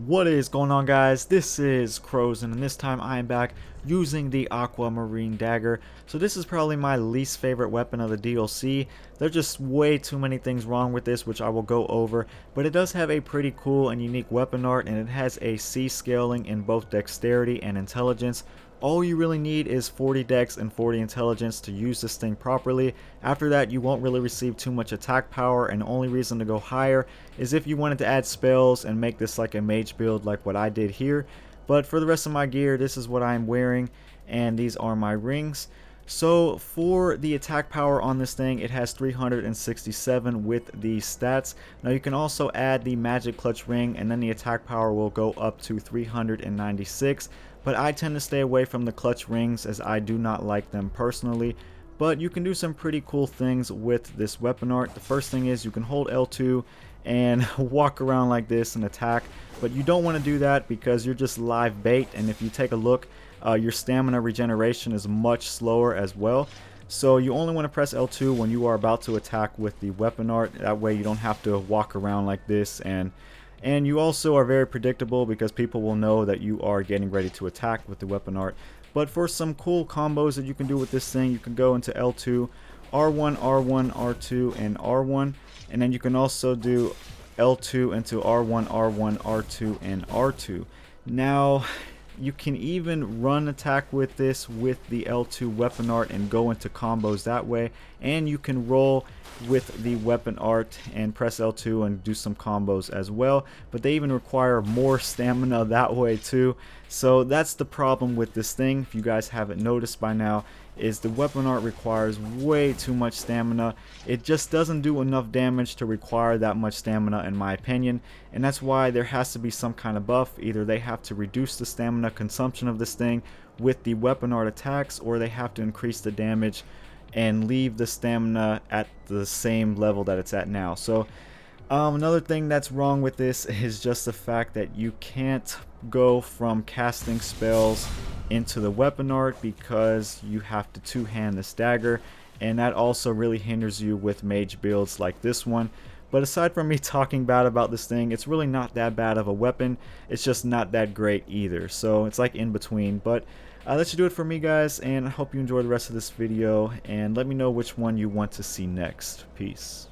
What is going on, guys? This is Crows, and this time I am back using the Aquamarine Dagger. So this is probably my least favorite weapon of the DLC. There's just way too many things wrong with this, which I will go over, but it does have a pretty cool and unique weapon art, and it has a C scaling in both dexterity and intelligence. All you really need is 40 dex and 40 intelligence to use this thing properly. After that, you won't really receive too much attack power, and the only reason to go higher is if you wanted to add spells and make this like a mage build like what I did here. But for the rest of my gear, this is what I'm wearing, and these are my rings. So for the attack power on this thing, it has 367 with the stats. Now you can also add the magic clutch ring, and then the attack power will go up to 396. But I tend to stay away from the clutch rings as I do not like them personally. But you can do some pretty cool things with this weapon art. The first thing is you can hold L2 and walk around like this and attack, but you don't want to do that because you're just live bait, and if you take a look, your stamina regeneration is much slower as well. So you only want to press L2 when you are about to attack with the weapon art. That way you don't have to walk around like this, and you also are very predictable because people will know that you are getting ready to attack with the weapon art. But for some cool combos that you can do with this thing, you can go into L2, R1, R1, R2, and R1. And then you can also do L2 into R1, R1, R2, and R2. Now, you can even run attack with this with the L2 weapon art and go into combos that way. And you can roll with the weapon art and press L2 and do some combos as well. But they even require more stamina that way too. So that's the problem with this thing, if you guys haven't noticed by now, is the weapon art requires way too much stamina. It just doesn't do enough damage to require that much stamina in my opinion, and that's why there has to be some kind of buff. Either they have to reduce the stamina consumption of this thing with the weapon art attacks, or they have to increase the damage and leave the stamina at the same level that it's at now. So another thing that's wrong with this is just the fact that you can't go from casting spells into the weapon art because you have to two-hand this dagger, and that also really hinders you with mage builds like this one. But aside from me talking bad about this thing, it's really not that bad of a weapon. It's just not that great either, so it's like in between. But that should do it for me, guys, and I hope you enjoy the rest of this video, and let me know which one you want to see next. Peace.